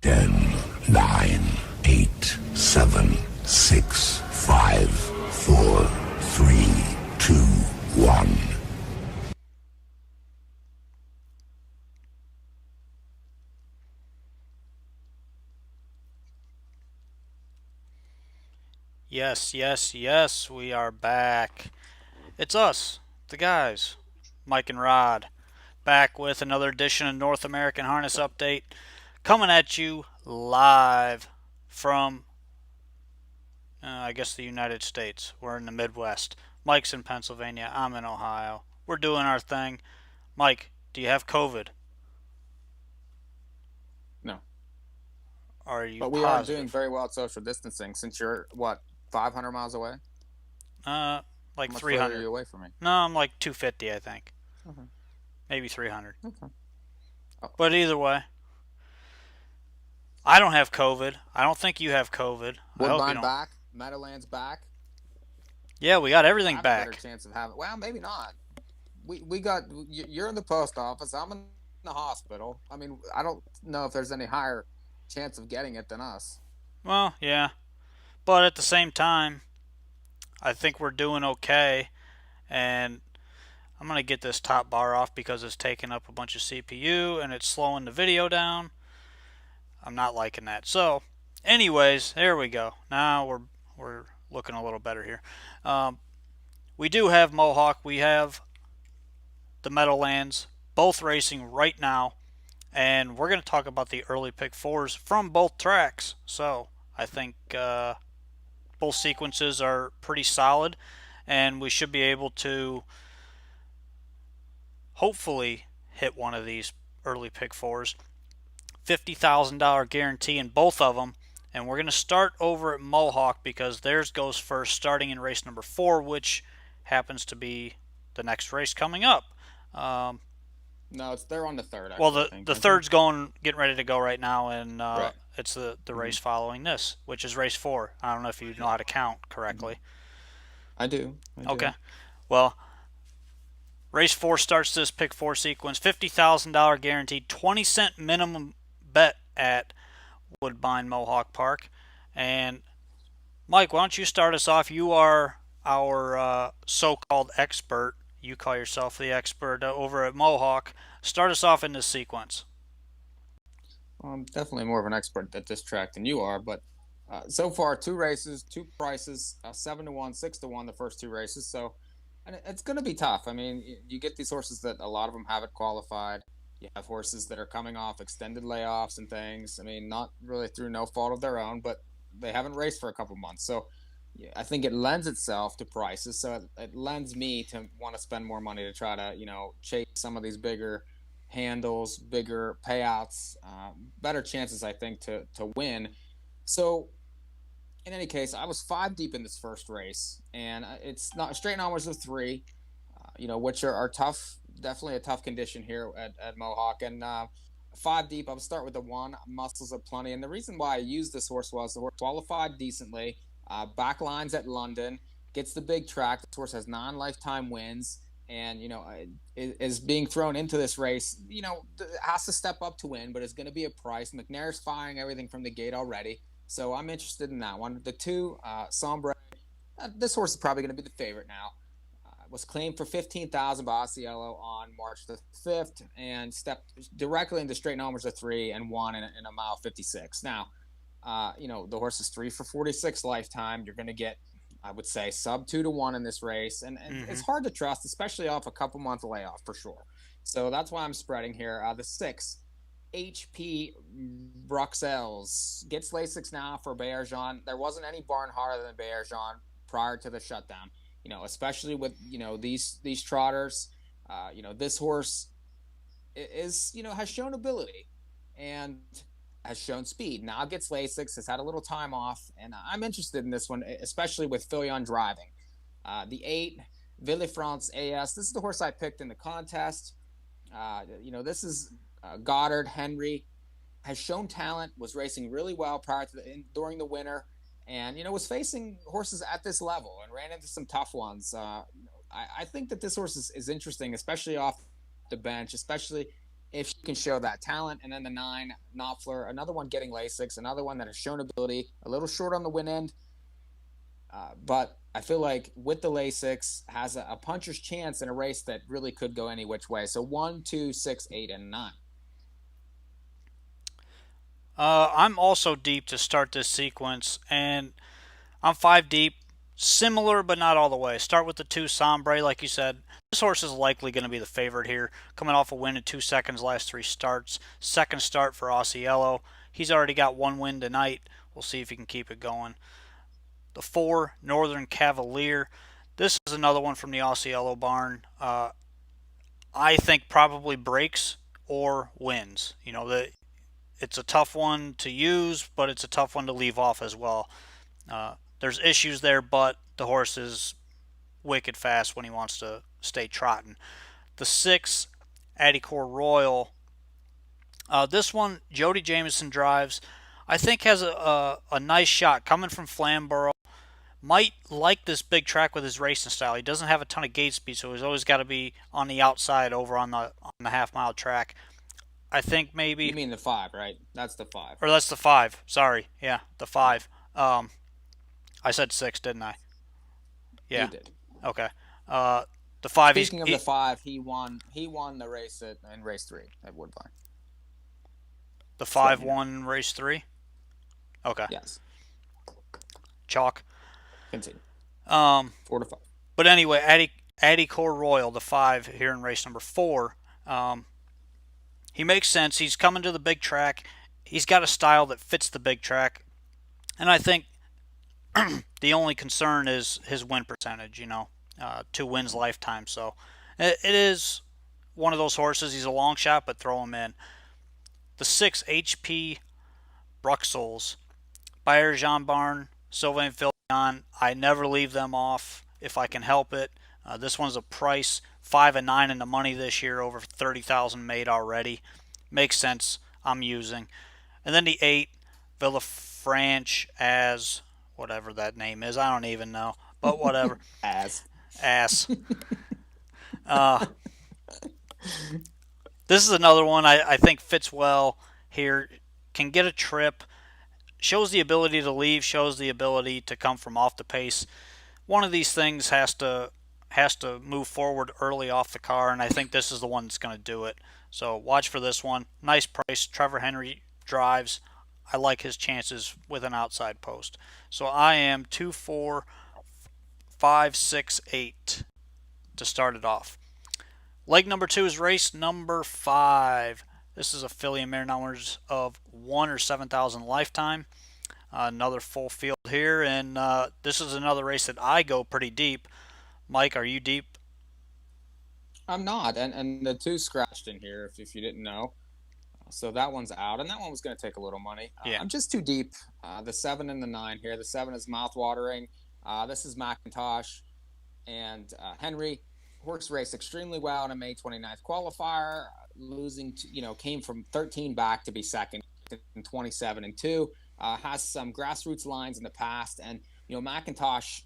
10, 9, 8, 7, 6, 5, 4, 3, 2, 1. Yes, yes, yes, we are back. It's us, the guys, Mike and Rod, back with another edition of North American Harness Update, coming at you live from, I guess, the United States. We're in the Midwest. Mike's in Pennsylvania. I'm in Ohio. We're doing our thing. Mike, do you have COVID? No, Are you but we are doing positive? very well at social distancing since you're, what, 500 miles away? Uh, How like much further are 300. you away from me? No, I'm like 250, I think. Okay. Maybe 300. Okay. Oh, But either way, I don't have COVID. I don't think you have COVID. I hope you Woodbine don't. back, Meadowlands back. Yeah, we got I everything have a better back. chance of having. Well, maybe not. We got. You're in the post office. I'm in the hospital. I mean, I don't know if there's any higher chance of getting it than us. Well, yeah. But at the same time, I think we're doing okay. And I'm going to get this top bar off because it's taking up a bunch of CPU and it's slowing the video down. I'm not liking that. So, anyways, there we go. Now we're looking a little better here. Um, we do have Mohawk. We have the Meadowlands, both racing right now. And we're going to talk about the early pick fours from both tracks. So I think both sequences are pretty solid, and we should be able to hopefully hit one of these early pick fours. $50,000 guarantee in both of them. And we're going to start over at Mohawk because theirs goes first, starting in race number 4, which happens to be the next race coming up. Um, No, it's they're on the third Well, actually. I the think, aren't they? third's getting ready to go right now, and Right. it's the Mm-hmm. race following this, which is race 4. I don't know if you know how to count Mm-hmm. correctly. I do. I Okay. do. Well, race 4 starts this pick 4 sequence. $50,000 guaranteed, 20-cent minimum bet at Woodbine Mohawk Park. And Mike, why don't you start us off? You are our so-called expert. You call yourself the expert over at Mohawk. Start us off in this sequence. Well, I'm definitely more of an expert at this track than you are, but so far, two races, two prices, 7-1, 6-1, the first two races. So, and it's going to be tough. I mean, you get these horses that a lot of them haven't qualified. You have horses that are coming off extended layoffs and things. I mean, not really through no fault of their own, but they haven't raced for a couple months. So, yeah, I think it lends itself to prices. So it lends me to want to spend more money to try to, chase some of these bigger handles, bigger payouts, better chances, I think, to win. So in any case, I was five deep in this first race, and it's not straight numbers of three, which are tough. Definitely a tough condition here at Mohawk. And five deep, I'll start with the one, Muscles of Plenty. And the reason why I used this horse was the horse qualified decently, back lines at London, gets the big track. This horse has non-lifetime wins. And is being thrown into this race. Has to step up to win, but it's going to be a price. McNair's firing everything from the gate already, so I'm interested in that one. The two, Sombre, this horse is probably going to be the favorite now. Was claimed for 15,000 by Osceola on March the 5th and stepped directly into straight numbers of three and won in a mile 56. Now, the horse is 3 for 46 lifetime. You're going to get, I would say, sub 2-1 in this race, and Mm-hmm. it's hard to trust, especially off a couple month layoff for sure. So that's why I'm spreading here. The six, HP Bruxelles gets Lasix now for Bayerjean. There wasn't any barn harder than Bayerjean prior to the shutdown. Especially with these trotters. This horse is has shown ability and has shown speed. Now gets Lasix, has had a little time off, and I'm interested in this one, especially with Filion driving. The eight, Villefrance AS. This is the horse I picked in the contest. This is Goddard Henry has shown talent, was racing really well prior to during the winter, and was facing horses at this level and ran into some tough ones. I think that this horse is interesting, especially off the bench, especially if she can show that talent. And then the 9, Knopfler, another one getting Lasix, another one that has shown ability, a little short on the win end. But I feel like with the Lasix has a puncher's chance in a race that really could go any which way. So 1, 2, 6, 8, and 9. I'm also deep to start this sequence, and I'm 5 deep. Similar, but not all the way. Start with the 2 Sombre, like you said. This horse is likely going to be the favorite here, coming off a win in 2 seconds last 3 starts. Second start for Osceola. He's already got 1 win tonight. We'll see if he can keep it going. The 4 Northern Cavalier. This is another one from the Osceola barn. I think probably breaks or wins. It's a tough one to use, but it's a tough one to leave off as well. There's issues there, but the horse is wicked fast when he wants to stay trotting. The 6, Adicor Royal. This one, Jody Jamieson drives. I think has a nice shot coming from Flamborough. Might like this big track with his racing style. He doesn't have a ton of gate speed, so he's always got to be on the outside over on the half-mile track. I think maybe... You mean the 5, right? That's the 5. Or that's the 5. Sorry. Yeah, the 5. I said 6, didn't I? Yeah. You did. Okay. The 5. Speaking of the 5, he won the race in race 3 at Woodbine. The 5 won race 3. Okay. Yes. Chalk. Continue. 4 to 5. But anyway, Adicor Royal, the 5 here in race number 4. He makes sense. He's coming to the big track. He's got a style that fits the big track, and I think the only concern is his win percentage. 2 wins lifetime. So it is one of those horses. He's a long shot, but throw him in. The 6 HP Bruxelles, Bayer Jean Barn, Sylvain Filion. I never leave them off if I can help it. This one's a price 5 and 9 in the money this year, over 30,000 made already. Makes sense. I'm using. And then the 8 Villafranche as whatever that name is. I don't even know, but whatever. Ass. This is another one I think fits well here. Can get a trip. Shows the ability to leave. Shows the ability to come from off the pace. One of these things has to move forward early off the car, and I think this is the one that's going to do it. So watch for this one. Nice price. Trevor Henry drives. I like his chances with an outside post. So I am 2, 4, 5, 6, 8 to start it off. Leg number 2 is race number 5. This is a filly and mare numbers of 1 or 7,000 lifetime. Another full field here, and this is another race that I go pretty deep. Mike, are you deep? I'm not, and the 2 scratched in here, if you didn't know. So that one's out, and that one was going to take a little money. Yeah. I'm just too deep. The 7 and the 9 here. The 7 is mouth-watering. This is McIntosh and Henry. Horse raced extremely well in a May 29th qualifier, losing came from 13 back to be second in 27 and 2. Has some grassroots lines in the past, and McIntosh,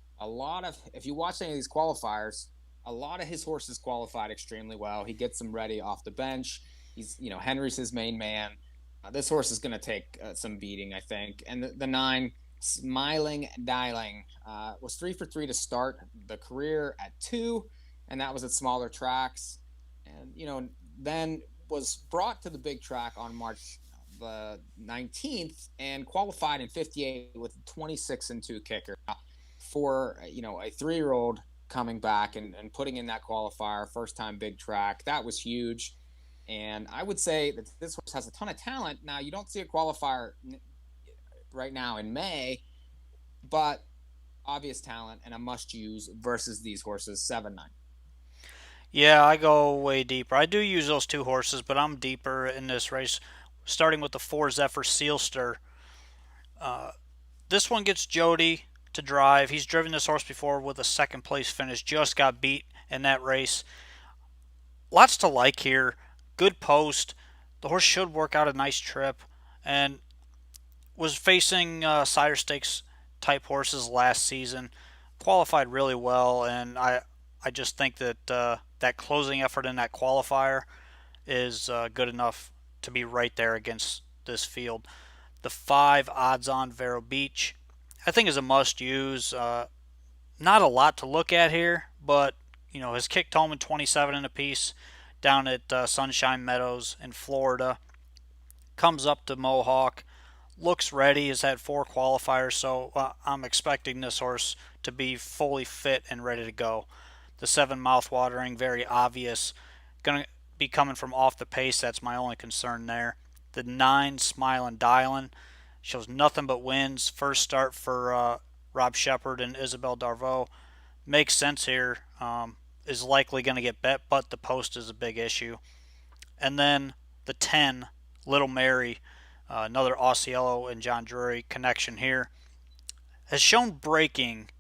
if you watch any of these qualifiers, a lot of his horses qualified extremely well. He gets them ready off the bench. He's Henry's his main man. This horse is going to take some beating, I think. And the 9 Smiling Dialing was 3 for 3 to start the career at 2, and that was at smaller tracks. And then was brought to the big track on March the 19th and qualified in 58 with a 26 and 2 kicker. For a 3-year-old coming back and putting in that qualifier, first time big track, that was huge. And I would say that this horse has a ton of talent. Now, you don't see a qualifier right now in May, but obvious talent and a must-use versus these horses, 7-9. Yeah, I go way deeper. I do use those 2 horses, but I'm deeper in this race, starting with the 4 Zephyr Sealster. This one gets Jody to drive. He's driven this horse before with a second-place finish. Just got beat in that race. Lots to like here. Good post. The horse should work out a nice trip, and was facing Sire Stakes type horses last season. Qualified really well, and I just think that that closing effort in that qualifier is good enough to be right there against this field. The 5 odds on Vero Beach, I think, is a must use. Not a lot to look at here, but has kicked home in 27 and a piece down at Sunshine Meadows in Florida. Comes up to Mohawk, looks ready, has had 4 qualifiers, so I'm expecting this horse to be fully fit and ready to go. The 7 mouth-watering, very obvious. Going to be coming from off the pace, that's my only concern there. The 9 Smilin' Dialin' shows nothing but wins. First start for Rob Shepard and Isabel Darvaux. Makes sense here. Is likely going to get bet, but the post is a big issue. And then the 10, Little Mary, another Osceola and John Drury connection here, has shown breaking,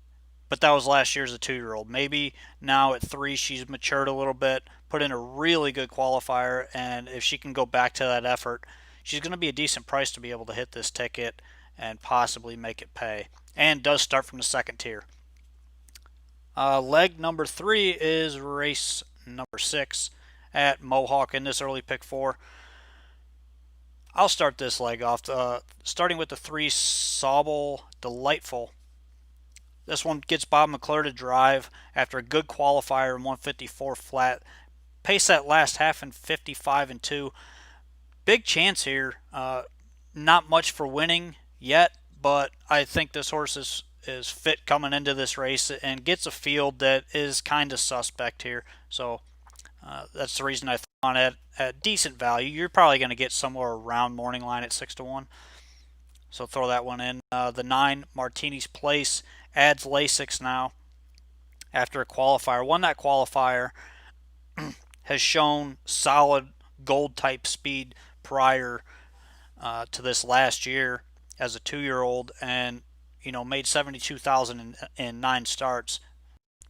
but that was last year as a 2-year-old. Maybe now at 3 she's matured a little bit, put in a really good qualifier, and if she can go back to that effort, she's going to be a decent price to be able to hit this ticket and possibly make it pay. And does start from the second tier. Leg number 3 is race number 6 at Mohawk in this early pick 4. I'll start this leg off, starting with the 3 Sauble Delightful. This one gets Bob McClure to drive after a good qualifier in 154 flat. Pace that last half in 55 and 2. Big chance here. Not much for winning yet, but I think this horse is fit coming into this race and gets a field that is kind of suspect here. So that's the reason I thought on it at decent value. You're probably going to get somewhere around morning line at 6-1. So throw that one in. The 9 Martini's Place adds Lasix now after a qualifier. Won that qualifier. Has shown solid gold type speed prior to this last year as a 2-year-old, and made 72,000 in 9 starts,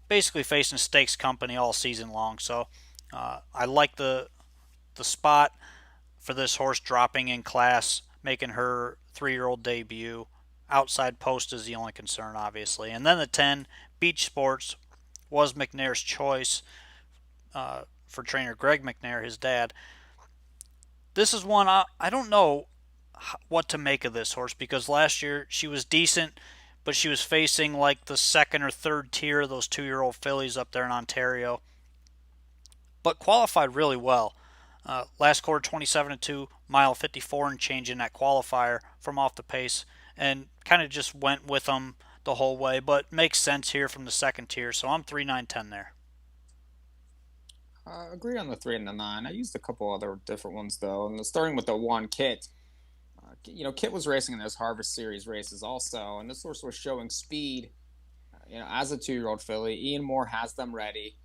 basically facing stakes company all season long. So I like the spot for this horse dropping in class, making her 3-year-old debut. Outside post is the only concern, obviously. And then the 10 Beach Sports was McNair's choice for trainer Greg McNair, his dad. This is one I don't know what to make of this horse, because last year she was decent, but she was facing like the second or third tier of those 2-year-old fillies up there in Ontario, but qualified really well. Last quarter 27-2, mile 54 and change in that qualifier from off the pace, and kind of just went with them the whole way, but makes sense here from the second tier. So I'm 3, 9, 10 there. Agree on the 3 and the 9. I used a couple other different ones though, and starting with the 1 Kit. Kit was racing in those Harvest Series races also, and this horse was showing speed. As a 2-year-old filly, Ian Moore has them ready.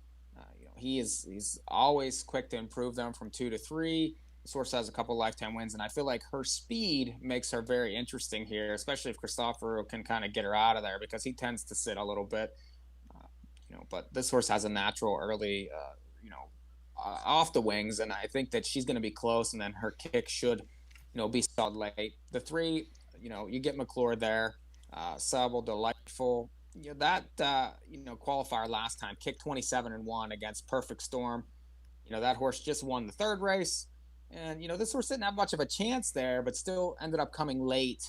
He's always quick to improve them from 2 to 3. This horse has a couple lifetime wins, and I feel like her speed makes her very interesting here, especially if Christopher can kind of get her out of there, because he tends to sit a little bit. But this horse has a natural early, off the wings, and I think that she's going to be close, and then her kick should, be solid late. The 3, you get McClure there. Sauble Delightful. That qualifier last time kicked 27 and 1 against Perfect Storm. That horse just won the 3rd race, and this horse didn't have much of a chance there, but still ended up coming late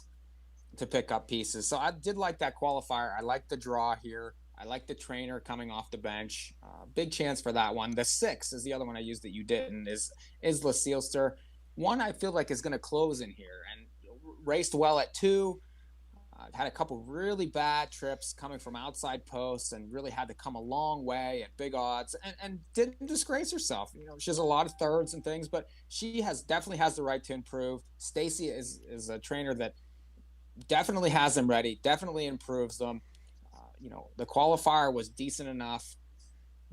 to pick up pieces. So I did like that qualifier. I like the draw here. I like the trainer coming off the bench. Big chance for that one. The 6 is the other one I used that you didn't, is La Sealster. One I feel like is going to close in here, and raced well at 2. Had a couple really bad trips coming from outside posts, and really had to come a long way at big odds, and didn't disgrace herself. She has a lot of thirds and things, but she definitely has the right to improve. Stacy is a trainer that definitely has them ready, definitely improves them. The qualifier was decent enough.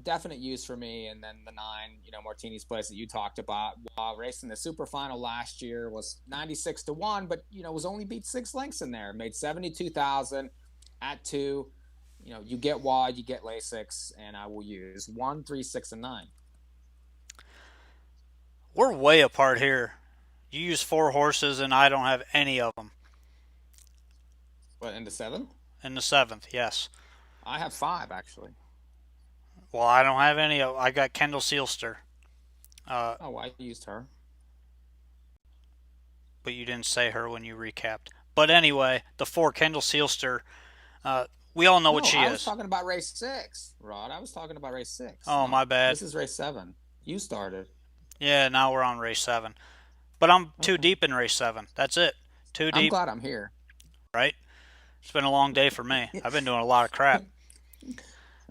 Definite use for me. And then the 9, Martini's Place that you talked about, while racing the super final last year, was 96-1, but was only beat 6 lengths in there. Made 72,000 at 2. You get wide, you get Lasix, and I will use 1, 3, 6, and 9. We're way apart here. You use 4 horses, and I don't have any of them. What, in the 7th? In the 7th, yes. I have 5 actually. Well, I don't have any. I got Kendall Sealster. Uh, Oh, I used her. but you didn't say her when you recapped. But anyway, the 4 Kendall Seelster, uh, we all know what No, she I was is. talking about race 6, Rod. I was talking about race 6. Oh, No, my bad. this is race 7. You started. Yeah, now we're on race 7. But I'm too Okay. deep in race 7. That's it. Too I'm deep, glad I'm here. right? It's been a long day for me. I've been doing a lot of crap.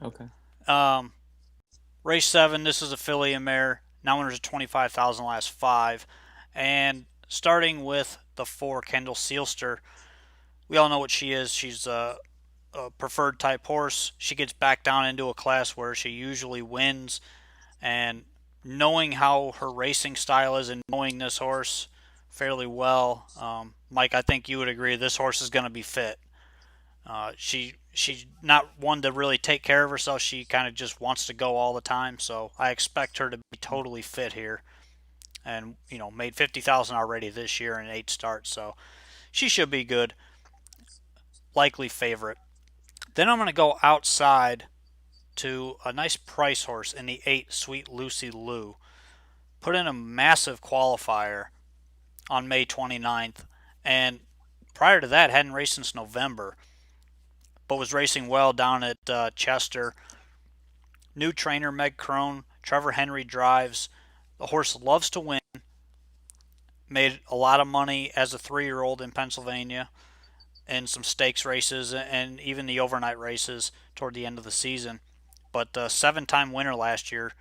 Okay. Um, Race 7, this is a filly and mare. Now winners of 25,000 last 5. And starting with the 4 Kendall Seelster, we all know what she is. She's a preferred type horse. She gets back down into a class where she usually wins. And knowing how her racing style is and knowing this horse fairly well, Mike, I think you would agree this horse is going to be fit. She's not one to really take care of herself. She kind of just wants to go all the time. So I expect her to be totally fit here, and made 50,000 already this year in 8 starts. So she should be good. Likely favorite. Then I'm going to go outside to a nice price horse in the 8 Sweet Lucy Lou. Put in a massive qualifier on May 29th, and prior to that hadn't raced since November, but was racing well down at Chester. New trainer Meg Crone, Trevor Henry drives. The horse loves to win. Made a lot of money as a 3-year-old in Pennsylvania in some stakes races and even the overnight races toward the end of the season. But 7-time winner last year.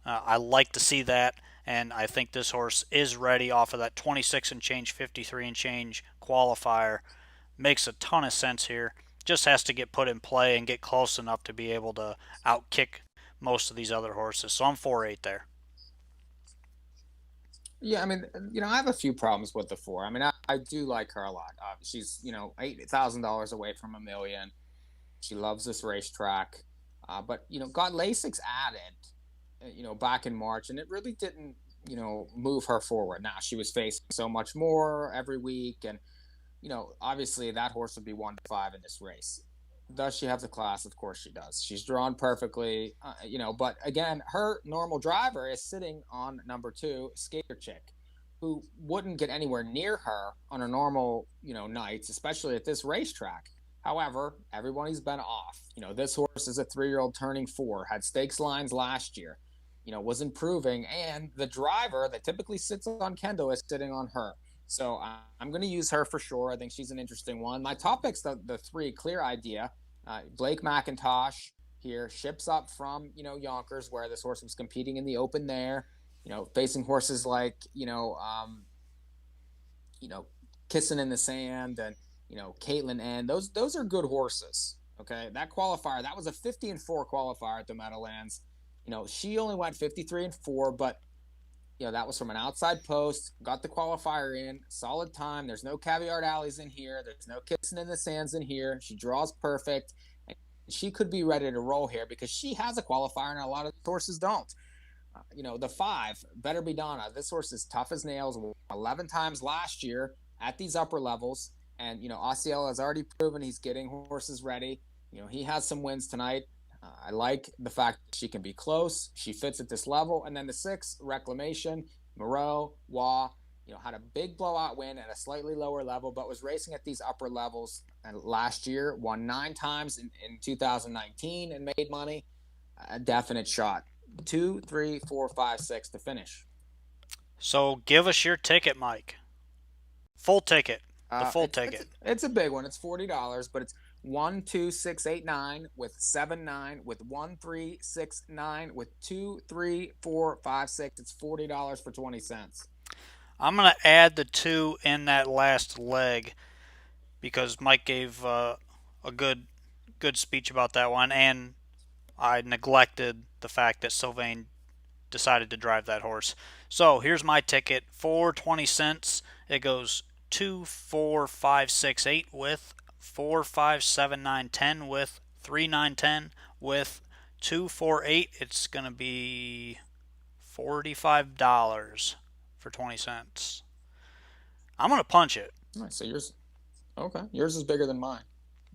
I like to see that, and I think this horse is ready off of that 26 and change, 53 and change qualifier. Makes a ton of sense here. Just has to get put in play and get close enough to be able to outkick most of these other horses. So I'm 4-8 there. Yeah, I mean, I have a few problems with the 4. I mean, I do like her a lot. She's, $8,000 away from a million. She loves this racetrack. But, got LASIX added, back in March, and it really didn't, move her forward. Now, she was facing so much more every week. And, obviously that horse would be 1-5 in this race. Does she have the class? Of course she does. She's drawn perfectly, but again, her normal driver is sitting on number 2, Skater Chick, who wouldn't get anywhere near her on a normal, nights, especially at this racetrack. However, everybody's been off. This horse is a 3-year-old turning 4, had stakes lines last year, was improving, and the driver that typically sits on Kendall is sitting on her. So I'm going to use her for sure. I think she's an interesting one. My top pick's the 3 Clear Idea. Blake McIntosh here ships up from Yonkers, where this horse was competing in the Open there. Facing horses like Kissing in the Sand and Caitlin N. Those are good horses. Okay, that qualifier, that was a 50-4 qualifier at the Meadowlands. She only went 53-4, but that was from an outside post, got the qualifier in, solid time. There's no caviar alleys in here. There's no kissing in the sands in here. She draws perfect. And she could be ready to roll here because she has a qualifier and a lot of horses don't. The 5, Better Be Donna. This horse is tough as nails, 11 times last year at these upper levels. And, Osceola has already proven he's getting horses ready. He has some wins tonight. I like the fact that she can be close. She fits at this level. And then the 6, Reclamation, Moreau, Waugh, had a big blowout win at a slightly lower level, but was racing at these upper levels. And last year, won 9 times in 2019 and made money. A definite shot. 2, 3, 4, 5, 6 to finish. So give us your ticket, Mike. Full ticket. The full It's, ticket. it's a big one. It's $40, but it's 12689 with 79 with 1369 with 23456. It's $40 for 20 cents. I'm going to add the 2 in that last leg because Mike gave a good speech about that one, and I neglected the fact that Sylvain decided to drive that horse. So here's my ticket for 20 cents. It goes 2, 4, 5, 6, 8 with 4, 5, 7, 9, 10 with 3, 9, 10 with 2, 4, 8. It's going to be $45 for 20 cents. I'm going to punch it. All right, so yours, okay. Yours is bigger than mine.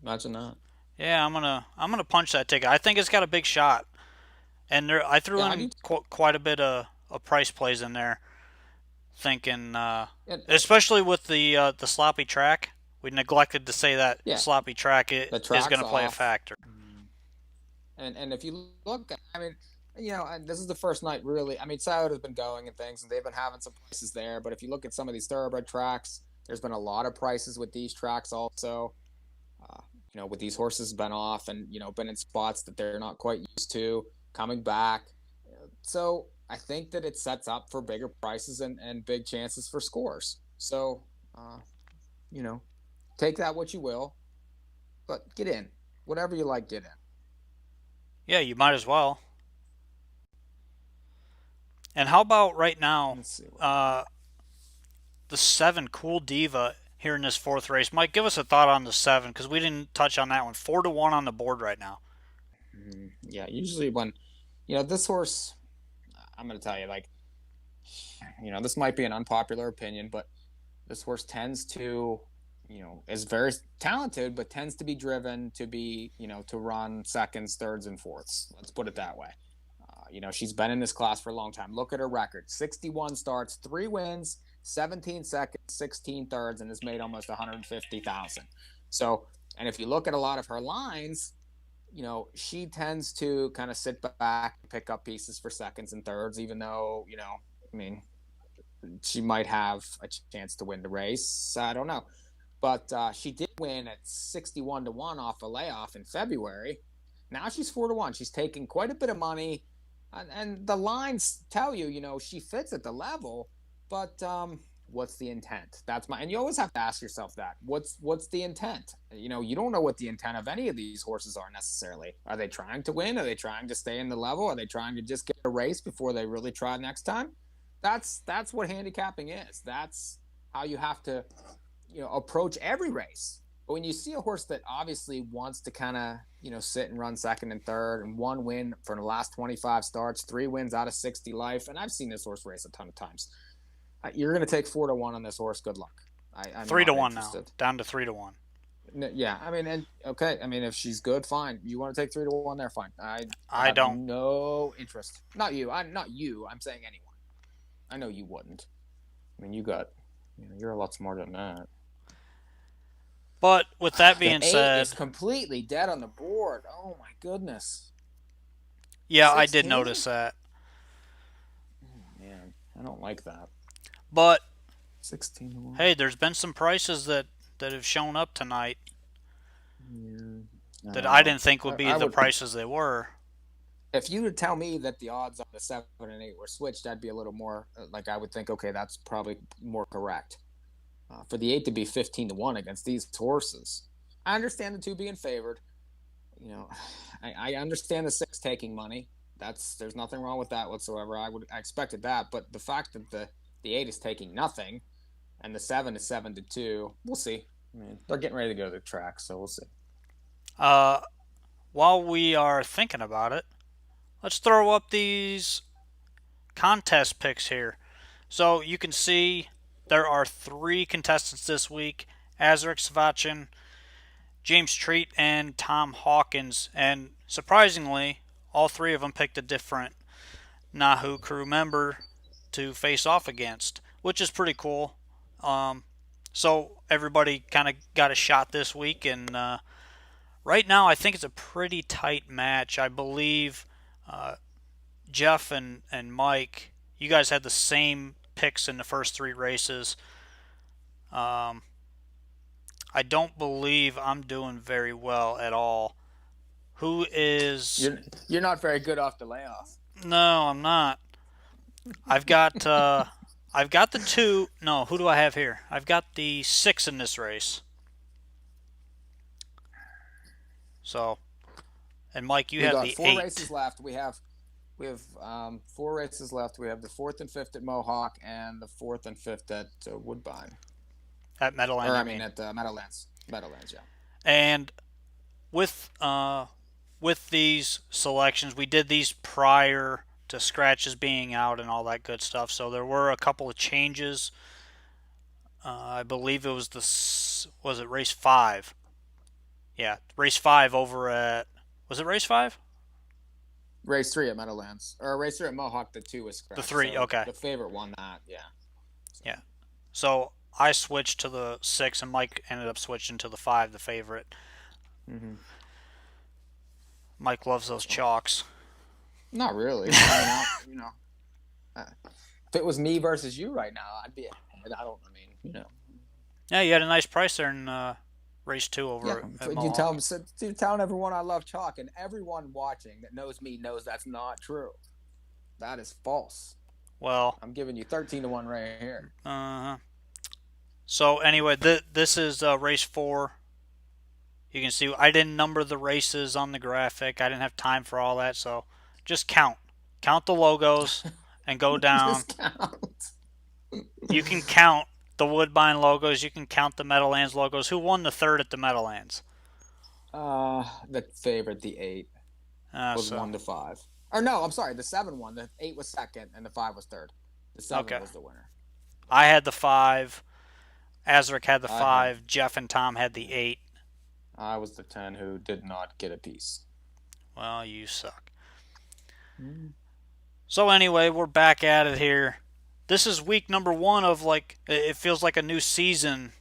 Imagine that. Yeah, I'm gonna punch that ticket. I think it's got a big shot, and I threw Yeah, I in do. quite a bit of of price plays in there, thinking, And especially with the sloppy track. We neglected to say that yeah, sloppy track the is going track's to play a off. factor. And if you look, I mean, and this is the first night really. I mean, South has been going and things, and they've been having some prices there. But if you look at some of these thoroughbred tracks, there's been a lot of prices with these tracks also. Uh, with these horses been off and been in spots that they're not quite used to coming back. So I think that it sets up for bigger prices and big chances for scores. So uh, you know, take that what you will, but get in. Whatever you like, get in. Yeah, you might as well. And how about right now, Let's see what we got. uh, the 7 Cool Diva here in this fourth race? Mike, give us a thought on the 7 because we didn't touch on that one. 4-1 on the board right now. Yeah, usually when this horse, I'm going to tell you, like, this might be an unpopular opinion, but this horse tends to, is very talented, but tends to be driven to be, to run seconds, thirds, and fourths. Let's put it that way. She's been in this class for a long time. Look at her record: 61 starts, 3 wins, 17 seconds, 16 thirds, and has made almost 150,000. So, and if you look at a lot of her lines, she tends to kind of sit back, pick up pieces for seconds and thirds, even though, I mean, she might have a chance to win the race. I don't know. But she did win at 61-1 off a layoff in February. Now she's 4-1. She's taking quite a bit of money. And the lines tell you, she fits at the level. But what's the intent? And you always have to ask yourself that. What's the intent? You don't know what the intent of any of these horses are necessarily. Are they trying to win? Are they trying to stay in the level? Are they trying to just get a race before they really try next time? That's what handicapping is. That's how you have to, approach every race. But when you see a horse that obviously wants to kind of, sit and run second and third, and 1 win for the last 25 starts, 3 wins out of 60 life, and I've seen this horse race a ton of times. You're going to take 4-1 on this horse. Good luck. I'm 3-1 now, interested. down to 3-1. Yeah, I mean, and okay, I mean, if she's good, fine. You want to take 3-1 there, fine. I I have don't. no interest. Not you. I'm not you. I'm saying anyone. I know you wouldn't. I mean, you're a lot smarter than that. But with that The being 8 is said, completely dead on the board. Oh my goodness. yeah, I did 16? notice that. Man, I don't like that. But 16-1. hey, there's been some prices that have shown up tonight Yeah, I that don't I know. didn't think would be I the would. prices they were. If you would tell me that the odds on the 7 and 8 were switched, I'd be a little more like I would think. Okay, that's probably more correct. For the 8 to be 15-1 against these horses, I understand the 2 being favored. You know, I understand the 6 taking money. There's nothing wrong with that whatsoever. I expected that, but the fact that the 8 is taking nothing, and the 7 is 7-2, we'll see. I mean, they're getting ready to go to the track, so we'll see. Uh, while we are thinking about it, let's throw up these contest picks here. So you can see there are 3 contestants this week: Azaric Savachin, James Treat, and Tom Hawkins. And surprisingly, all 3 of them picked a different NAHU crew member to face off against, which is pretty cool. Um, so everybody kind of got a shot this week, and right now I think it's a pretty tight match. I believe uh, Jeff and Mike, you guys had the same picks in the first 3 races. Um, I don't believe I'm doing very well at all. Who is? You're not very good off the layoff. No, I'm not. I've got I've got the 2. No, who do I have here? I've got the 6 in this race. So, and Mike, you We have got the 4 8 races left. We have 4 races left. We have the 4th and 5th at Mohawk and the 4th and 5th at Woodbine. at Meadowland. Or I I mean mean, at Meadowlands. Meadowlands, yeah. and with these selections, we did these prior to scratches being out and all that good stuff. So there were a couple of changes. I believe it was was it race 5? Yeah, race 5 over at, was it race 5? Race 3 at Meadowlands. Or Race 3 at Mohawk, the 2 was The scratched. 3, So okay. the favorite won that, yeah. So. Yeah. So I switched to the 6, and Mike ended up switching to the 5, the favorite. Mm-hmm. Mike loves those chalks. Not really. I mean, if it was me versus you right now, I'd be ahead. Yeah, you had a nice price there in race 2 over at Mohawk. You're telling everyone I love chalk, and everyone watching that knows me knows that's not true. That is false. Well, I'm giving you 13-1 right here. So anyway, this is race 4. You can see I didn't number the races on the graphic. I didn't have time for all that, so just count the logos, and go down. Just count. You can count the Woodbine logos. You can count the Meadowlands logos. Who won the 3rd at the Meadowlands? The favorite, the 8, was 1-5. Or no, I'm sorry, the 7 won. The 8 was second, and the 5 was third. The 7 was the winner. I had the 5. Azric had the 5. Jeff and Tom had the 8. I was the 10 who did not get a piece. Well, you suck. So anyway, we're back at it here. This is week number 1 of, like, it feels like a new season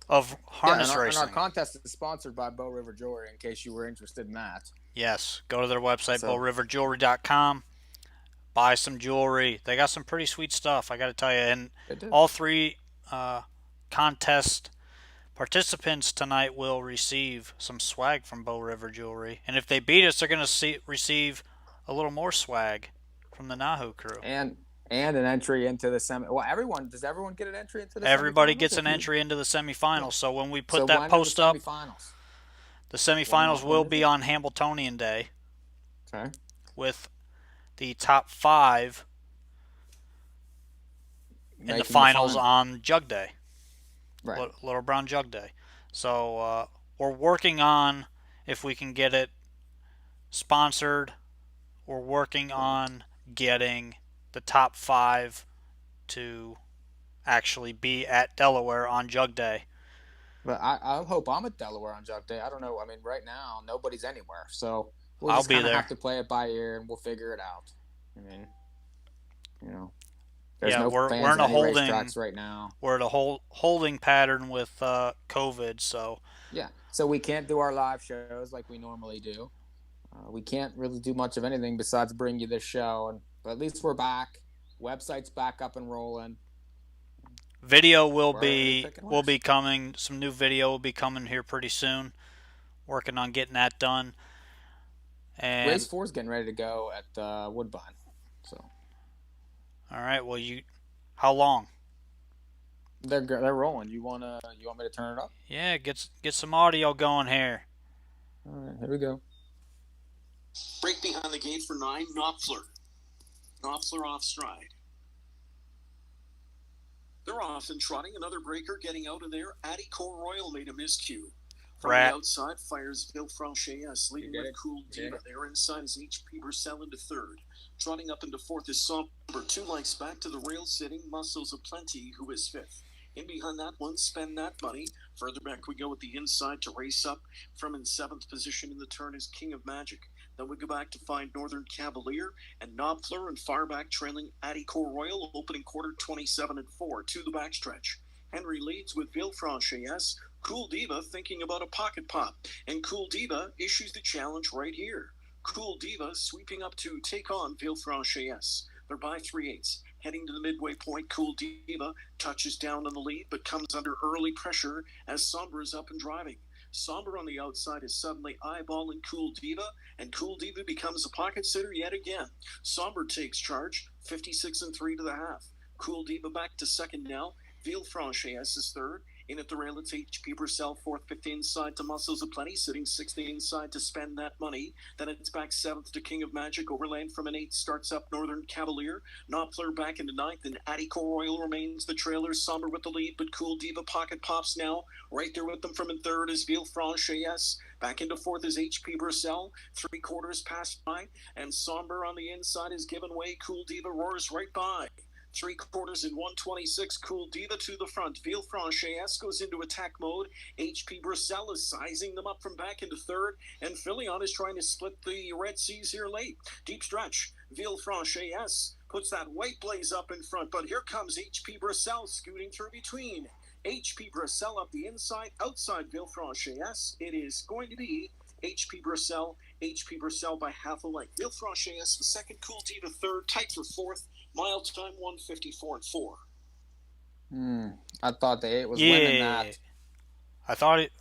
of harness racing. And our contest is sponsored by Bow River Jewelry, in case you were interested in that. Yes, go to their website, bowriverjewelry.com. Buy some jewelry. They got some pretty sweet stuff, I got to tell you. And all 3 contest participants tonight will receive some swag from Bow River Jewelry. And if they beat us, they're going to receive a little more swag from the NAHU crew. And an entry into the semi. Well, does everyone get an entry into the Everybody gets an entry into the semifinals. So when we put that post up, the semifinals will be on Hambletonian Day. Okay. With the top 5 in the finals on Jug Day. Right. Little Brown Jug Day. So we're working on if we can get it sponsored. We're working on getting the top 5 to actually be at Delaware on Jug Day. But I hope I'm at Delaware on Jug Day. I don't know. I mean, right now, nobody's anywhere. So we'll just kind of have to play it by ear, and we'll figure it out. I mean, there's no we're fans in a holding racetracks right now. We're at a holding pattern with COVID, so yeah. So we can't do our live shows like we normally do. We can't really do much of anything besides bring you this show, but at least we're back. Website's back up and rolling. Video will be coming. Some new video will be coming here pretty soon. Working on getting that done. And race 4 is getting ready to go at Woodbine. So. All right. Well, how long? They're rolling. You want me to turn it up? Yeah. Get some audio going here. All right. Here we go. Break behind the gate for 9, Knopfler. Knopfler off stride. They're off and trotting. Another breaker getting out of there. Addy Core Royal made a miscue. From the outside, fires Villefranche leading with Cool Diva. There inside is HP Burcell into 3rd. Trotting up into 4th is Somber. 2 likes back to the rail sitting. Muscles of Plenty, who is 5th. In behind that one, Spend That Money. Further back we go with the inside to race up. From in 7th position in the turn is King of Magic. Then we go back to find Northern Cavalier and Knopfler, and far back trailing Addy Core Royal, opening quarter 27 and 4 to the backstretch. Henry leads with Villefranche. Cool Diva thinking about a pocket pop, and Cool Diva issues the challenge right here. Cool Diva sweeping up to take on Villefranche. They're by 3/8. Heading to the midway point, Cool Diva touches down on the lead, but comes under early pressure as Somber is up and driving. Somber on the outside is suddenly eyeballing Cool Diva, and Cool Diva becomes a pocket sitter yet again. Somber takes charge, 56 and 3 to the half. Cool Diva back to second now. Villefranche is 3rd. In at the rail, it's HP Burcell, 4th, 5th inside to Muscles of Plenty, sitting 6th inside to Spend That Money. Then it's back 7th to King of Magic, overland from an 8, starts up Northern Cavalier. Knopfler back into 9th, and Addy Core Royal remains the trailer. Somber with the lead, but Cool Diva pocket pops now. Right there with them from in 3rd is Villefranche. Back into 4th is HP Burcell, 3/4 past by, and Somber on the inside is given way. Cool Diva roars right by. Three quarters in 126. Cool Diva to the front. Villefranche goes into attack mode. HP Bruxelles is sizing them up from back into third. And Filion is trying to split the Red Seas here late. Deep stretch. Villefranche puts that white blaze up in front. But here comes HP Bruxelles scooting through between. HP Bruxelles up the inside. Outside Villefranche. It is going to be HP Bruxelles by half a length. Villefranche second. Cool Diva third. Tight for fourth. Mile time 1:54 and 4. I thought the 8 was winning that. I thought it.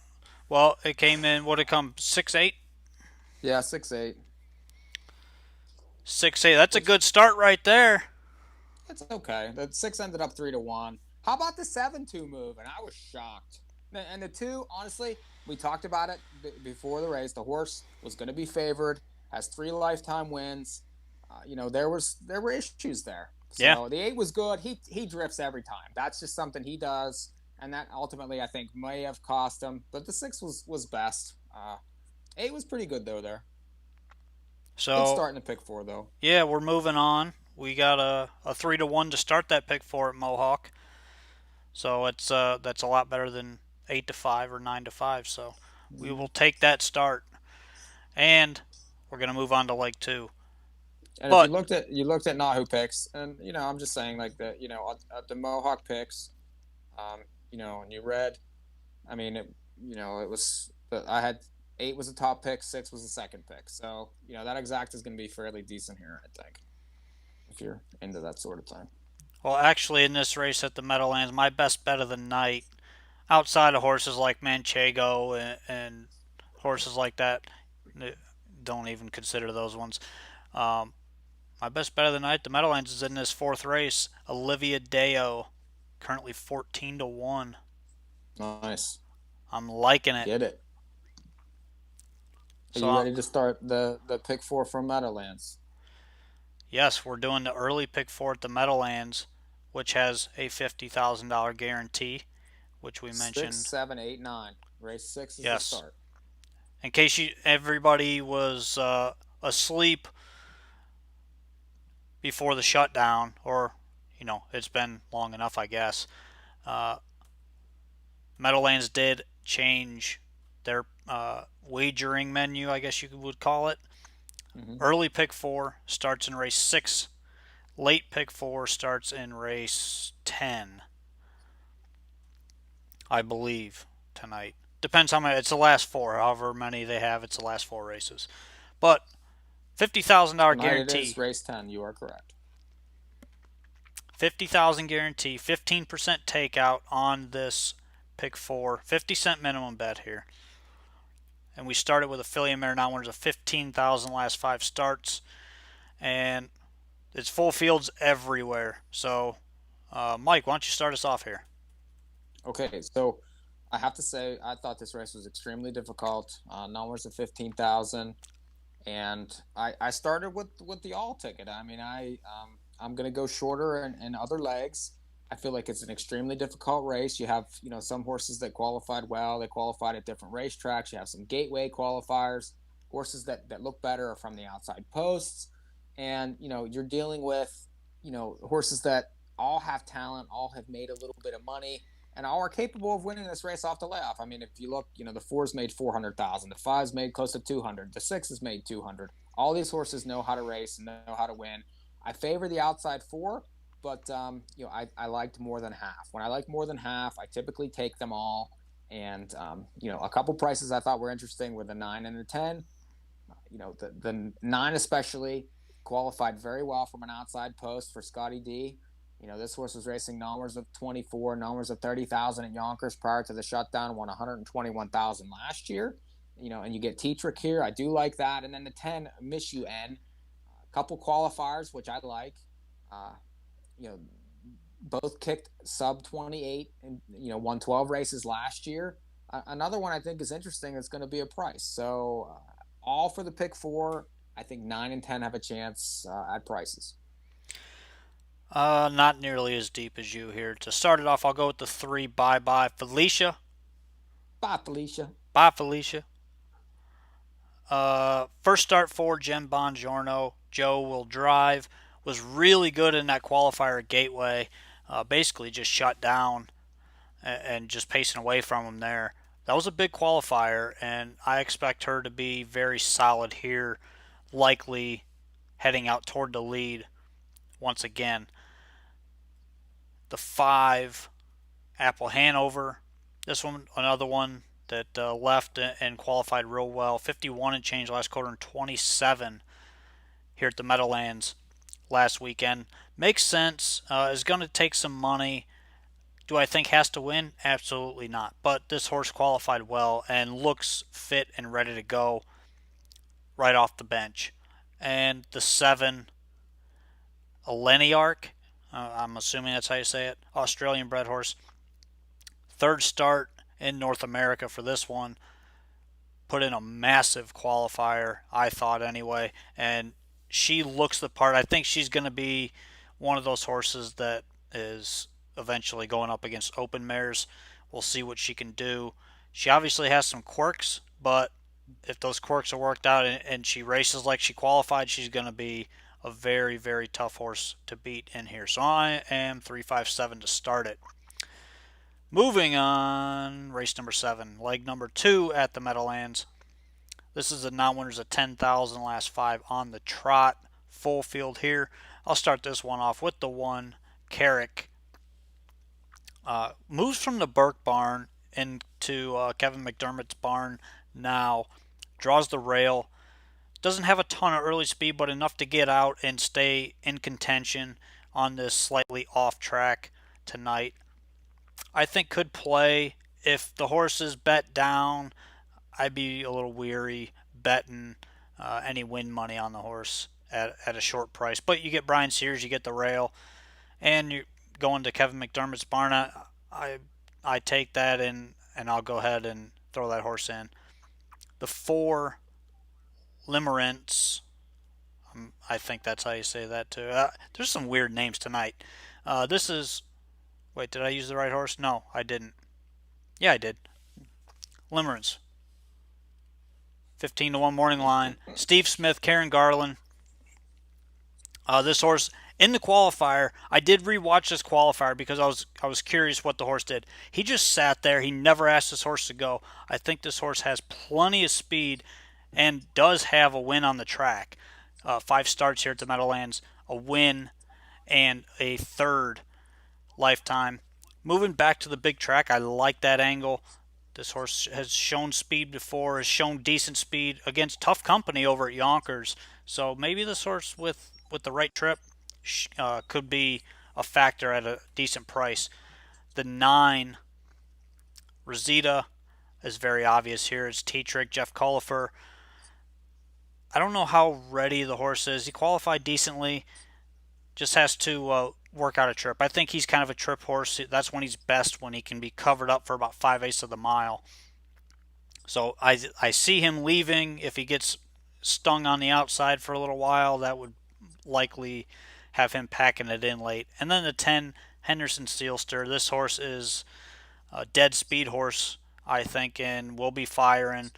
Well, it came in. What did it come? 6-8. Yeah, 6-8. 6-8. That's a good start right there. It's okay. The 6 ended up 3-1. How about the 7-2 move? And I was shocked. And the 2, honestly, we talked about it before the race. The horse was going to be favored. Has 3 lifetime wins. There were issues there. So the 8 was good. He drifts every time. That's just something he does, and that ultimately I think may have cost him. But the 6 was best. 8 was pretty good though there. So good starting to pick 4 though. Yeah, we're moving on. We got a 3-1 to start that pick 4 at Mohawk. So it's that's a lot better than 8-5 or 9-5. So we will take that start, and we're gonna move on to leg 2. And if you looked at NAHU picks, and I'm just saying like the at the Mohawk picks, and you read, I mean it was I had 8 was a top pick, 6 was a second pick, so that exact is going to be fairly decent here, I think, if you're into that sort of thing. Well, actually, in this race at the Meadowlands, my best bet of the night, outside of horses like Manchego and horses like that, don't even consider those ones. My best bet of the night, the Meadowlands, is in this 4th race. Olivia Deo, currently 14-1. Nice. I'm liking it. Get it. Are you ready to start the pick 4 from Meadowlands? Yes, we're doing the early pick 4 at the Meadowlands, which has a $50,000 guarantee, which we mentioned. 6, 7, 8, 9. Race 6 is the start. In case everybody was asleep before the shutdown, or it's been long enough, I guess. Meadowlands did change their wagering menu, I guess you would call it. Mm-hmm. Early pick 4 starts in race 6. Late pick 4 starts in race 10, I believe, tonight. Depends how many. It's the last 4. However many they have, it's the last 4 races. But $50,000 guarantee. It is race 10. You are correct. $50,000 guarantee, 15% takeout on this pick 4, 50-cent minimum bet here. And we started with a filly mare now winners of $15,000 last 5 starts, and it's full fields everywhere. So, Mike, why don't you start us off here? Okay, so I have to say I thought this race was extremely difficult. Numbers of 15,000, and I started with the all ticket. I mean, I'm going to go shorter and other legs. I feel like it's an extremely difficult race. You have, some horses that qualified well. They qualified at different racetracks. You have some gateway qualifiers. Horses that look better are from the outside posts. And, you're dealing with, horses that all have talent, all have made a little bit of money, and all are capable of winning this race off the layoff. I mean, if you look, the 4's made $400,000. The 5's made close to $200,000. The 6's made $200,000. All these horses know how to race and know how to win. I favor the outside 4, but I liked more than half. When I like more than half, I typically take them all. And a couple prices I thought were interesting were the 9 and the 10. The 9 especially qualified very well from an outside post for Scotty D. This horse was racing numbers of 24, numbers of 30,000 at Yonkers prior to the shutdown, won 121,000 last year. And you get T-Trick here. I do like that. And then the 10, Miss UN. Couple qualifiers, which I like. Both kicked sub 28 and won 12 races last year. Another one I think is interesting. It's going to be a price. So all for the pick 4. I think 9 and 10 have a chance at prices. Not nearly as deep as you here. To start it off, I'll go with the 3. Bye Felicia. Bye Felicia. Bye Felicia. First start for Jen Bongiorno. Joe will drive. was really good in that qualifier at Gateway. Basically just shut down and just pacing away from him there. That was a big qualifier, and I expect her to be very solid here, likely heading out toward the lead once again. The 5, Apple Hanover. This one, another one that left and qualified real well. 51 and change last quarter and 27 here at the Meadowlands last weekend. Makes sense. Is going to take some money. Do I think has to win? Absolutely not. But this horse qualified well and looks fit and ready to go right off the bench. And the 7, Aleniarch. I'm assuming that's how you say it. Australian bred horse. Third start in North America for this one. Put in a massive qualifier, I thought anyway, and she looks the part. I think she's going to be one of those horses that is eventually going up against open mares. We'll see what she can do. She obviously has some quirks, but if those quirks are worked out and she races like she qualified, she's going to be a very, very tough horse to beat in here. So I am 357 to start it. Moving on, race number 7, leg number 2 at the Meadowlands. This is the non-winners of 10,000, last 5 on the trot. Full field here. I'll start this one off with the 1, Carrick. Moves from the Burke barn into Kevin McDermott's barn now. Draws the rail. Doesn't have a ton of early speed, but enough to get out and stay in contention on this slightly off track tonight. I think could play. If the horse is bet down, I'd be a little weary betting any win money on the horse at a short price. But you get Brian Sears, you get the rail, and you're going to Kevin McDermott's barn. I take that and I'll go ahead and throw that horse in. The 4, Limerence. I think that's how you say that too. There's some weird names tonight. This is. Wait, did I use the right horse? No, I didn't. Yeah, I did. Limerence. 15 to 1 morning line. Steve Smith, Karen Garland. This horse in the qualifier. I did rewatch this qualifier because I was curious what the horse did. He just sat there. He never asked this horse to go. I think this horse has plenty of speed and does have a win on the track. 5 starts here at the Meadowlands, a win, and a third lifetime. Moving back to the big track, I like that angle. This horse has shown speed before, has shown decent speed against tough company over at Yonkers. So maybe this horse with the right trip could be a factor at a decent price. The 9, Rosita, is very obvious here. It's T-Trick, Jeff Culliford. I don't know how ready the horse is. He qualified decently. Just has to work out a trip. I think he's kind of a trip horse. That's when he's best, when he can be covered up for about 5/8 of the mile. So I see him leaving. If he gets stung on the outside for a little while, that would likely have him packing it in late. And then the 10, Henderson Steelster. This horse is a dead speed horse, I think, and will be firing.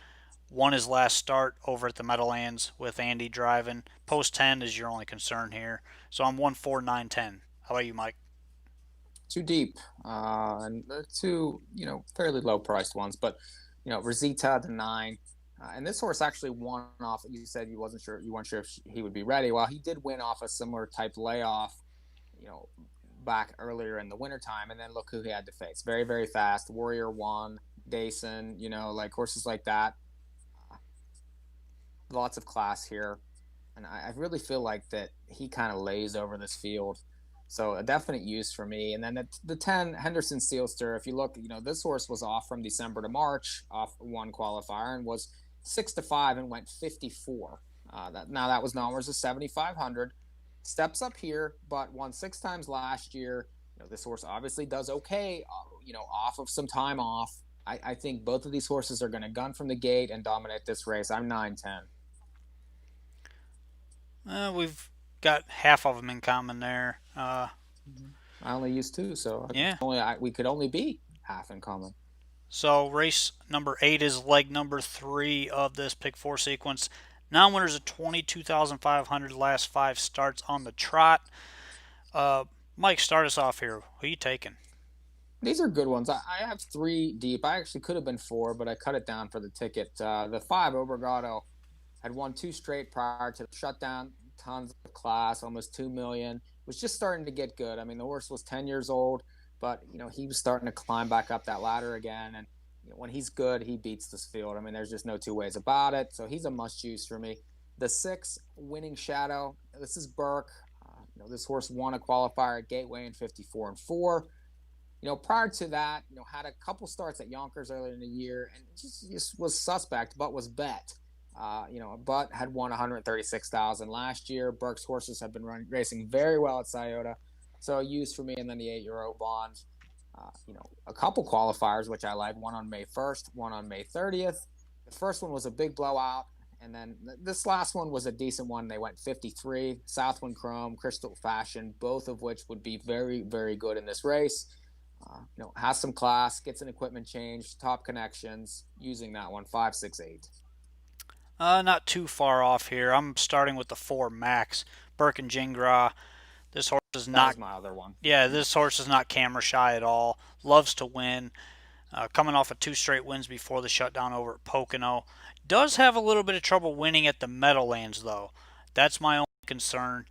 Won his last start over at the Meadowlands with Andy driving. Post 10 is your only concern here. So I'm 1, 4, 9, 10. How about you, Mike? Too deep, and two, fairly low priced ones. But, Rosita, the 9. And this horse actually won off. You said you weren't sure if he would be ready. Well, he did win off a similar type layoff, back earlier in the wintertime. And then look who he had to face. Very, very fast. Warrior 1, Dason, like horses like that. Lots of class here. And I really feel like that he kind of lays over this field. So a definite use for me. And then the 10, Henderson Steelster, if you look, this horse was off from December to March off one qualifier and was 6 to 5 and went 54. That was numbers of 7,500. Steps up here, but won 6 times last year. This horse obviously does okay, off of some time off. I think both of these horses are going to gun from the gate and dominate this race. I'm 9-10. We've got half of them in common there. I only used 2, so yeah, we could only be half in common. So race number 8 is leg number 3 of this pick 4 sequence. Non-winners of 22,500 last 5 starts on the trot. Uh, Mike, start us off here. Who are you taking? These are good ones. I have three deep. I actually could have been four, but I cut it down for the ticket. The five, Obrigado, had won two straight prior to the shutdown. Tons of class, almost 2 million. Was just starting to get good. I mean, the horse was 10 years old, but he was starting to climb back up that ladder again. And when he's good, he beats this field. I mean, there's just no two ways about it. So he's a must use for me. The six, Winning Shadow. This is Burke. This horse won a qualifier at Gateway in 54-4. Prior to that, had a couple starts at Yonkers earlier in the year and just was suspect, but was bet. But had won 136,000 last year. Burke's horses have been racing very well at Scioto, so used for me. And then the €8 bond. A couple qualifiers which I like. One on May 1st, one on May 30th. The first one was a big blowout, and then this last one was a decent one. They went 53. Southwind Chrome, Crystal Fashion, both of which would be very, very good in this race. Has some class, gets an equipment change, top connections, using that one, 5, 6, 8. Not too far off here. I'm starting with the 4 Max. Burke and Gingras. This horse is not. That was my other one. Yeah, this horse is not camera shy at all. Loves to win. Coming off of 2 straight wins before the shutdown over at Pocono. Does have a little bit of trouble winning at the Meadowlands, though. That's my only concern.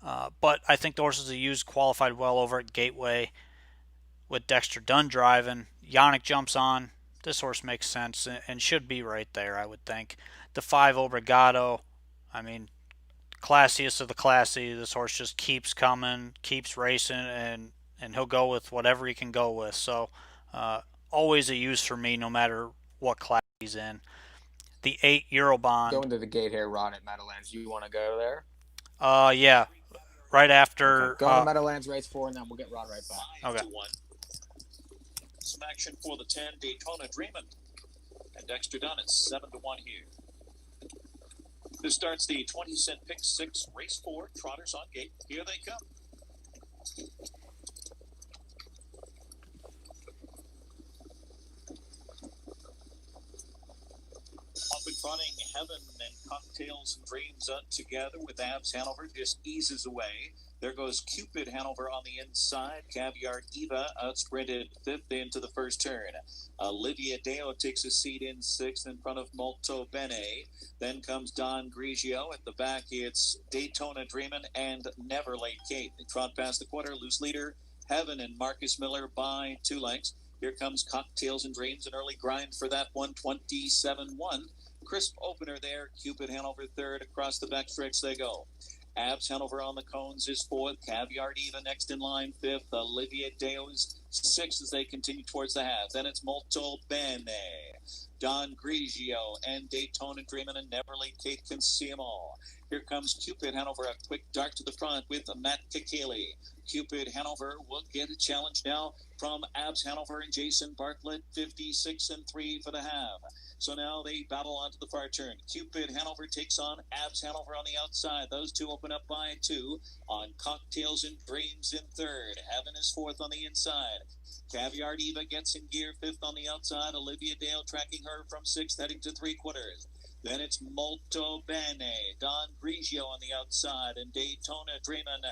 But I think the horses are used qualified well over at Gateway with Dexter Dunn driving. Yannick jumps on. This horse makes sense and should be right there, I would think. The 5 Obrigado, I mean, classiest of the classy. This horse just keeps coming, keeps racing, and he'll go with whatever he can go with. So, always a use for me, no matter what class he's in. The €8 bond. Going to the gate here, Ron, at Meadowlands. You want to go there? Yeah, right after. Okay. Go to Meadowlands race 4, and then we'll get Rod right back. Okay. Some action for the 10 Daytona Dreamin'. And Dexter Dunn at 7-1 here. This starts the 20-cent pick 6 race 4 trotters on gate. Here they come. Up and running, Heaven and Cocktails and Dreams together with Abs Hanover just eases away. There goes Cupid Hanover on the inside. Caviar Eva outsprinted 5th into the first turn. Olivia Deo takes a seat in 6th in front of Molto Bene. Then comes Don Grigio. At the back, it's Daytona Dreamin' and Never Late Kate. They trot past the quarter. Loose leader, Heaven and Marcus Miller by 2 lengths. Here comes Cocktails and Dreams, an early grind for that one, 27-1. Crisp opener there. Cupid Hanover 3rd. Across the backstretch they go. Abs Hanover on the cones is 4th. Caviar Diva next in line 5th. Olivia Deo is 6th as they continue towards the half. Then it's Molto Bene, Don Grigio, and Daytona Dreamin' and Never Late Kate can see them all. Here comes Cupid Hanover, a quick dart to the front with Matt Kikali. Cupid Hanover will get a challenge now from Abs Hanover and Jason Bartlett, 56-3 for the half. So now they battle onto the far turn. Cupid Hanover takes on Abs Hanover on the outside. Those two open up by 2 on Cocktails and Dreams in 3rd. Heaven is 4th on the inside. Caviar Diva gets in gear 5th on the outside. Olivia Dale tracking her from 6th, heading to 3/4. Then it's Molto Bene, Don Grigio on the outside, and Daytona Dreamin'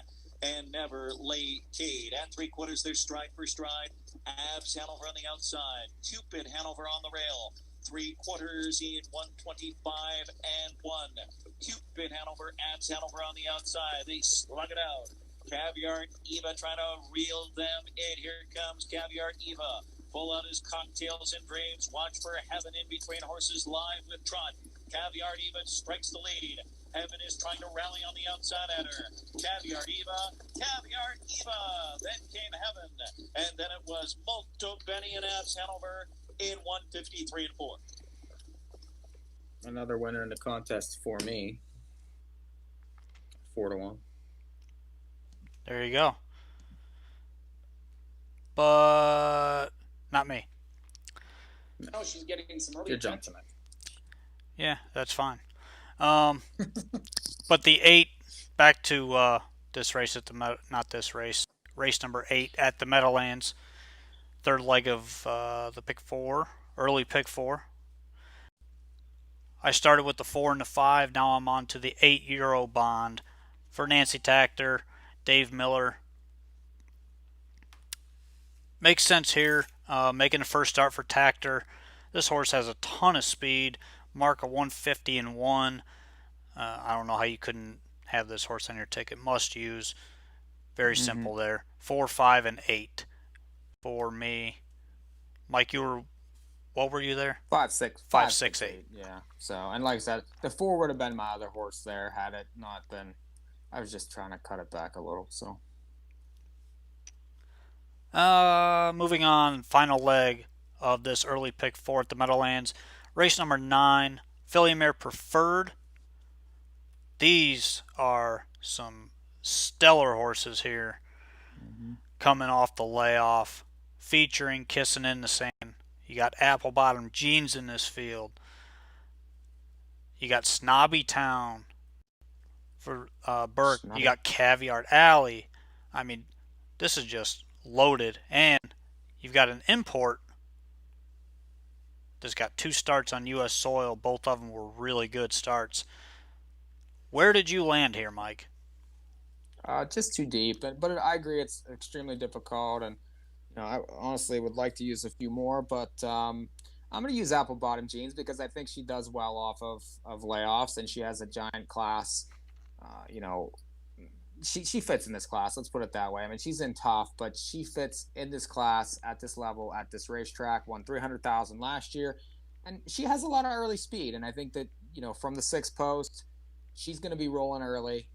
and Never Late Kate. At 3/4, they're stride for stride. Abs Hanover on the outside. Cupid Hanover on the rail. 3/4 in 125-1. Cupid Hanover, Abs Hanover on the outside. They slug it out. Caviar Eva trying to reel them in. Here comes Caviar Eva. Pull out his Cocktails and Dreams. Watch for Heaven in between horses live with trot. Caviar Eva strikes the lead. Heaven is trying to rally on the outside at her. Caviar Eva. Then came Heaven. And then it was Molto Benny and Abs Hanover in 153-4. Another winner in the contest for me. 4-1. There you go. But not me. No, she's getting some early Good jump attention. tonight. Yeah, that's fine. But the 8, back to this race at the not this race, race number 8 at the Meadowlands, 3rd leg of the pick 4, early pick 4. I started with the 4 and the 5. Now I'm on to the €8 bond for Nancy Tactor, Dave Miller. Makes sense here. Making the first start for Tactor. This horse has a ton of speed. Mark a 150 and 1. I don't know how you couldn't have this horse on your ticket. Must use. Very simple there. 4, 5, and 8 for me. Mike, what were you there? 5, 6, 5, 6, 8. Yeah. So, and like I said, the 4 would have been my other horse there had it not been. I was just trying to cut it back a little. So. Moving on, final leg of this early pick 4 at the Meadowlands. Race number 9, Filly Mare Preferred. These are some stellar horses here, coming off the layoff, featuring Kissing in the Sand. You got Apple Bottom Jeans in this field. You got Snobby Town for Burke. You got Caviar Alley. I mean, this is just loaded. And you've got an import that's got 2 starts on U.S. soil. Both of them were really good starts. Where did you land here, Mike? Just too deep, but I agree it's extremely difficult, and I honestly would like to use a few more, but I'm going to use Apple Bottom Jeans because I think she does well off of layoffs, and she has a giant class. She fits in this class. Let's put it that way. I mean, she's in tough, but she fits in this class at this level at this racetrack. Won 300,000 last year, and she has a lot of early speed. And I think that from the 6th post, she's going to be rolling early.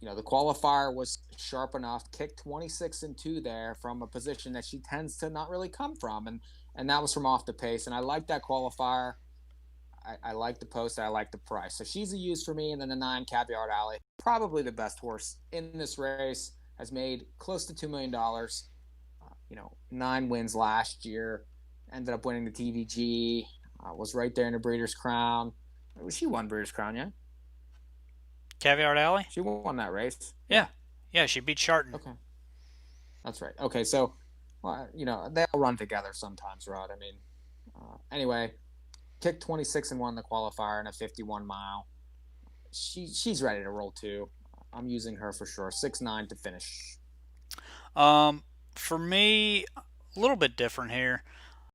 The qualifier was sharp enough. Kicked 26 and 2 there from a position that she tends to not really come from, and that was from off the pace. And I like that qualifier. I like the post. I like the price. So she's a use for me. And then the 9, Caviar Alley, probably the best horse in this race, has made close to $2 million. 9 wins last year. Ended up winning the TVG. Was right there in the Breeders' Crown. She won Breeders' Crown, yeah? Caviar Alley? She won that race. Yeah. Yeah, she beat Sharton. Okay. That's right. Okay, so, they all run together sometimes, Rod. I mean, anyway, kicked 26 and 1 in the qualifier in a 51 mile. She's ready to roll too. I'm using her for sure. 6-9 to finish. For me, a little bit different here.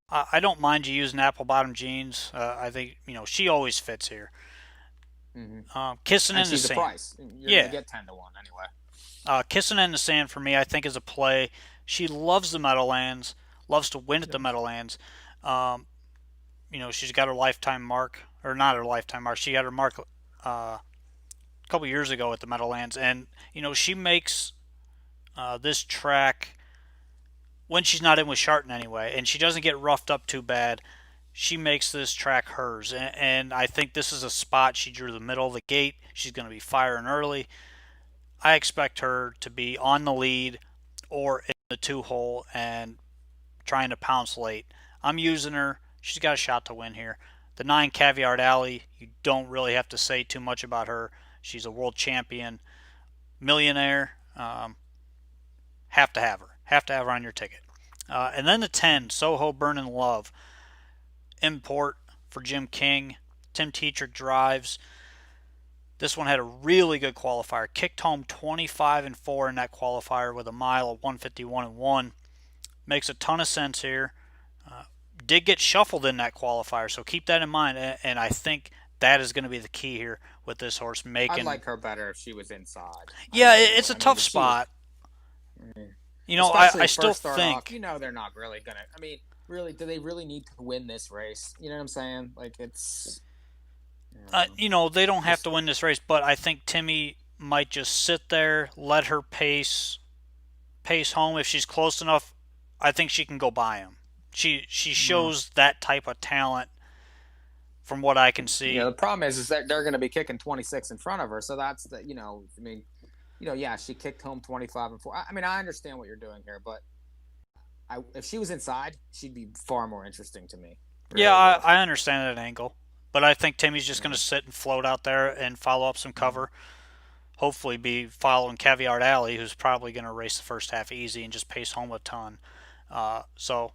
I don't mind you using Apple Bottom Jeans. I think she always fits here. Kissing in the Sand. Price. You're gonna get 10 to 1 anyway. Kissing in the Sand for me, I think is a play. She loves the Meadowlands, loves to win at the Meadowlands. She's got her lifetime mark, or not her lifetime mark. She got her mark a couple years ago at the Meadowlands, and she makes this track when she's not in with Sharton anyway, and she doesn't get roughed up too bad. She makes this track hers, and I think this is a spot she drew the middle of the gate. She's going to be firing early. I expect her to be on the lead or in the 2-hole and trying to pounce late. I'm using her. She's got a shot to win here. The 9, Caviar Alley, you don't really have to say too much about her. She's a world champion, millionaire. Have to have her. Have to have her on your ticket. And then the 10, Soho Burnin' Love. Import for Jim King. Tim Tetrick drives. This one had a really good qualifier. Kicked home 25 and 4 in that qualifier with a mile of 151 and 1. Makes a ton of sense here. Did get shuffled in that qualifier, so keep that in mind. And I think that is going to be the key here with this horse making. I'd like her better if she was inside. Yeah, it's a tough spot. I still think off, they're not really gonna. I mean, really, do they really need to win this race? You know what I'm saying? Like it's. They don't have to win this race, but I think Timmy might just sit there, let her pace home. If she's close enough, I think she can go by him. She shows that type of talent from what I can see. The problem is that they're going to be kicking 26 in front of her, so that's the she kicked home 25 and 4. I mean, I understand what you're doing here, but if she was inside, she'd be far more interesting to me. Yeah, I understand that angle, but I think Timmy's just going to sit and float out there and follow up some cover. Hopefully be following Caviar Alley, who's probably going to race the first half easy and just pace home a ton. So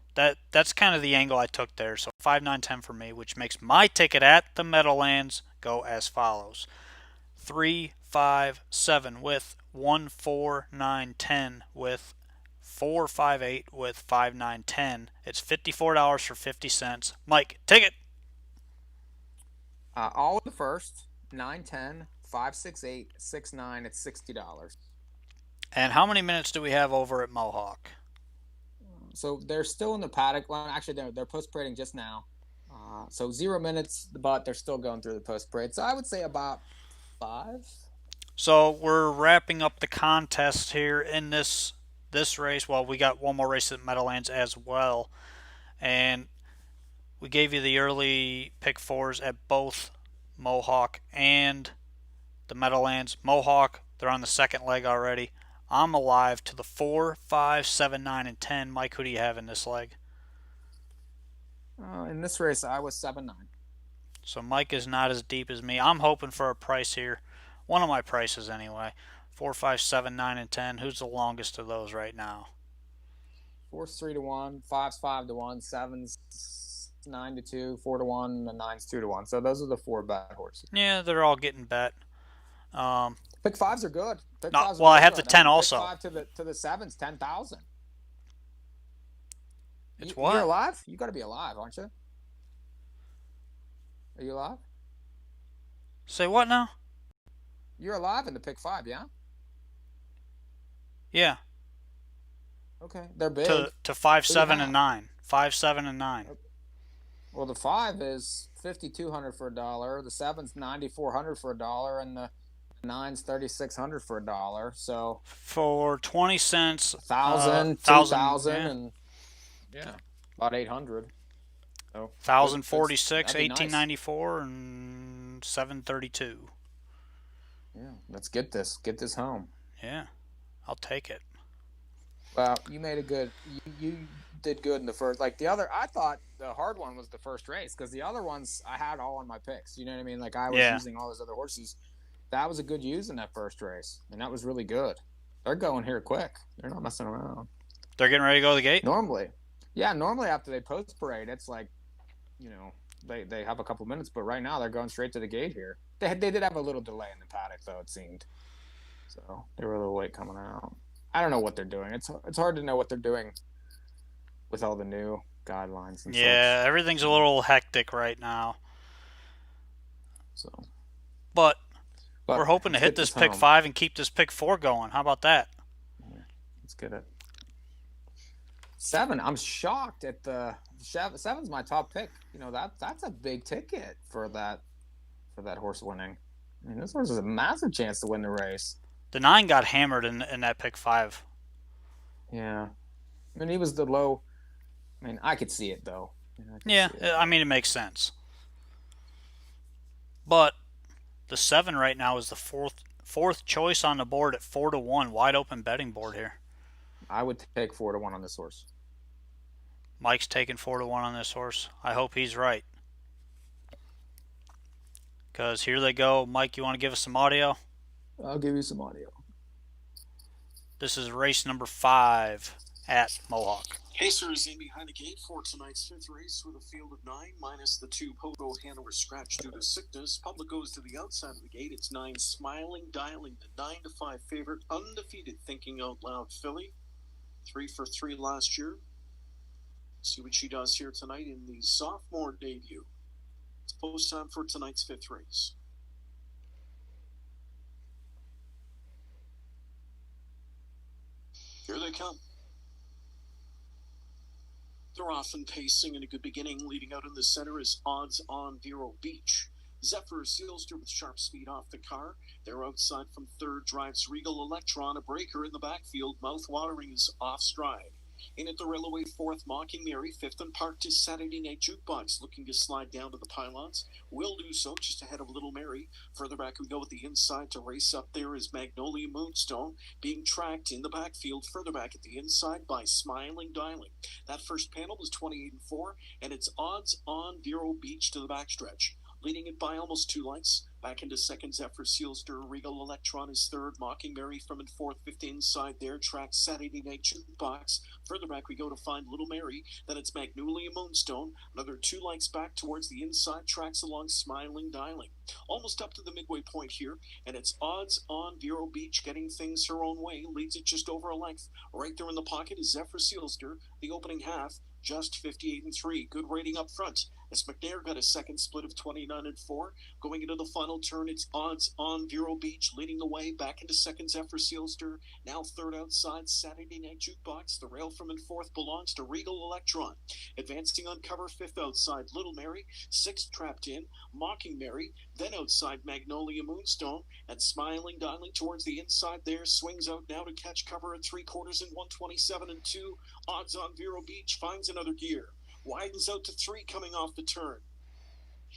That's kind of the angle I took there. So 5, 9, 10 for me, which makes my ticket at the Meadowlands go as follows: 3, 5, 7 with 1, 4, 9, 10 with 4, 5, 8 with 5, 9, 10. It's $54 for 50 cents. Mike, ticket. All of the first 9, 10, 5, 6, 8, 6, 9. It's $60. And how many minutes do we have over at Mohawk? So they're still in the paddock. Well, actually, they're post parading just now. So 0 minutes, but they're still going through the post parade. So I would say about 5. So we're wrapping up the contest here in this race. Well, we got one more race at Meadowlands as well, and we gave you the early pick fours at both Mohawk and the Meadowlands. Mohawk, they're on the second leg already. I'm alive to the 4, 5, 7, 9, and 10. Mike, who do you have in this leg? In this race, I was 7, 9. So Mike is not as deep as me. I'm hoping for a price here. One of my prices anyway. 4, 5, 7, 9, and 10. Who's the longest of those right now? 4's 3 to 1, 5's 5 to 1, 7's 9 to 2, 4 to 1, and 9's 2 to 1. So those are the 4 bet horses. Yeah, they're all getting bet. Pick 5s are good. Pick No, 5s are well, I really have the good. 10 Pick also. 5 to the 7's 10,000. It's what? You're alive? You got to be alive, aren't you? Are you alive? Say what now? You're alive in the pick 5, yeah? Yeah. Okay, they're big. To 5, Who 7, you and 9. 5, 7, and 9. Well, the 5 is $5,200 for $1. The 7's $9,400 for $1, and the 9's $3,600 for $1. So For 20 cents, 1,000, 1,000, 2,000, yeah. and about 800. So 1,046, that'd be nice. 1894, and 732. Yeah, let's get this. Get this home. Yeah, I'll take it. Well, you made a good. You did good in the first. Like the other, I thought the hard one was the first race because the other ones I had all on my picks. You know what I mean? Like I was using all those other horses. That was a good use in that first race, and that was really good. They're going here quick. They're not messing around. They're getting ready to go to the gate? Normally after they post parade, it's like, they have a couple minutes, but right now they're going straight to the gate here. They did have a little delay in the paddock though, it seemed. So they were a little late coming out. I don't know what they're doing. It's hard to know what they're doing with all the new guidelines and Yeah, such. everything's a little hectic right now. So, But we're hoping to hit this pick home. 5 and keep this pick 4 going. How about that? Let's get it. 7. I'm shocked at the 7's my top pick. That's a big ticket for that horse winning. I mean, this horse has a massive chance to win the race. The 9 got hammered in that pick 5. Yeah, I mean he was the low. I mean I could see it though. I mean it makes sense. But the 7 right now is the fourth choice on the board at 4 to 1, wide open betting board here. I would take 4 to 1 on this horse. Mike's taking 4 to 1 on this horse. I hope he's right. Because here they go. Mike, you want to give us some audio? I'll give you some audio. This is race number 5 at Mohawk. Pacers in behind the gate for tonight's 5th race with a field of 9 minus the 2 Pogo Hanover scratch due to sickness. Public goes to the outside of the gate. It's 9 Smiling Dialing, the 9 to 5 favorite, undefeated Thinking Out Loud filly. 3 for 3 last year. See what she does here tonight in the sophomore debut. It's post time for tonight's 5th race. Here they come. They're often pacing in a good beginning. Leading out in the center is Odds On Vero Beach. Zephyr Sealster with sharp speed off the car. They're outside from third drives Regal Electron, a breaker in the backfield. Mouth-watering is off stride. In at the railway, fourth, Mocking Mary. Fifth and parked is Saturday Night Jukebox, looking to slide down to the pylons. Will do so just ahead of Little Mary. Further back we go with the inside to race up there is Magnolia Moonstone, being tracked in the backfield further back at the inside by Smiling Dialing. That first panel was 28-4, and it's Odds On Vero Beach to the backstretch. Leading it by almost 2 lengths. Back into second, Zephyr Sealster. Regal Electron is third. Mockingbird from in fourth. Fifth inside there. Track Saturday Night Jukebox. Further back we go to find Little Mary. Then it's Magnolia Moonstone. Another 2 lengths back towards the inside. Tracks along Smiling Dialing. Almost up to the midway point here. And it's Odds On Vero Beach getting things her own way. Leads it just over a length. Right there in the pocket is Zephyr Sealster. The opening half. Just 58 and 3. Good rating up front. As McNair got a second split of 29 and 4. Going into the final turn, it's Odds On Vero Beach leading the way. Back into second, Zephyr Sealster. Now third outside, Saturday Night Jukebox. The rail from in fourth belongs to Regal Electron. Advancing on cover, fifth outside, Little Mary. Sixth trapped in, Mockingbird. Then outside, Magnolia Moonstone. And Smiling Dialing towards the inside there. Swings out now to catch cover at 3/4 and 127 and 2. Odds On Vero Beach finds another gear. Widens out to 3 coming off the turn.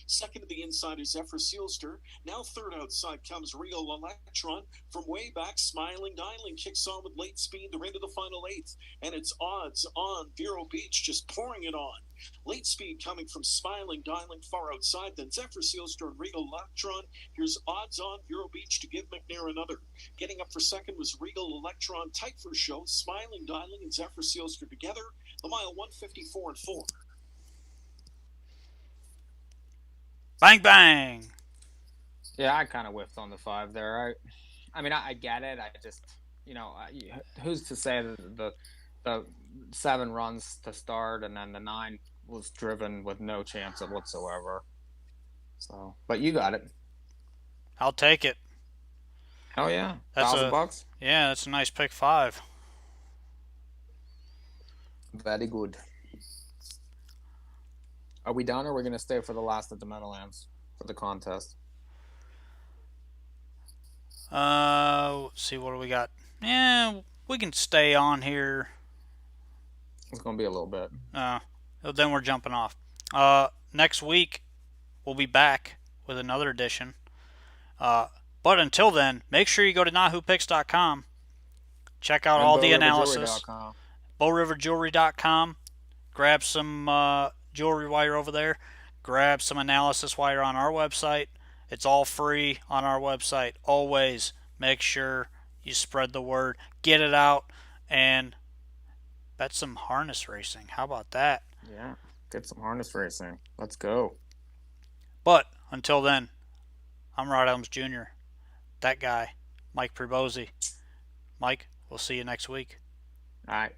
Second to the inside is Zephyr Sealster. Now third outside comes Regal Electron. From way back, Smiling Dialing kicks on with late speed. They're into the final eighth. And it's Odds On Vero Beach just pouring it on. Late speed coming from Smiling Dialing far outside. Then Zephyr Sealster and Regal Electron. Here's Odds On Vero Beach to give McNair another. Getting up for second was Regal Electron. Tight for show. Smiling Dialing and Zephyr Sealster together. The mile 154 and 4. Bang, bang. Yeah, I kind of whiffed on the 5 there. I mean, I get it. I just, who's to say that the 7 runs to start and then the 9 was driven with no chance of whatsoever. So, but you got it. I'll take it. Hell yeah, That's $1,000. Yeah, that's a nice pick 5. Very good. Are we done, or are we going to stay for the last of the Meadowlands for the contest? Let's see, what do we got? Yeah, we can stay on here. It's going to be a little bit. Then we're jumping off. Next week, we'll be back with another edition. But until then, make sure you go to NAHUPicks.com. Check out all the analysis. BowRiverJewelry.com. Grab some jewelry while you're over there. Grab some analysis while you're on our website. It's all free on our website. Always make sure you spread the word. Get it out and bet some harness racing. How about that? Yeah, get some harness racing. Let's go. But until then, I'm Rod Elms Jr. That guy, Mike Prebosi. Mike, we'll see you next week. All right.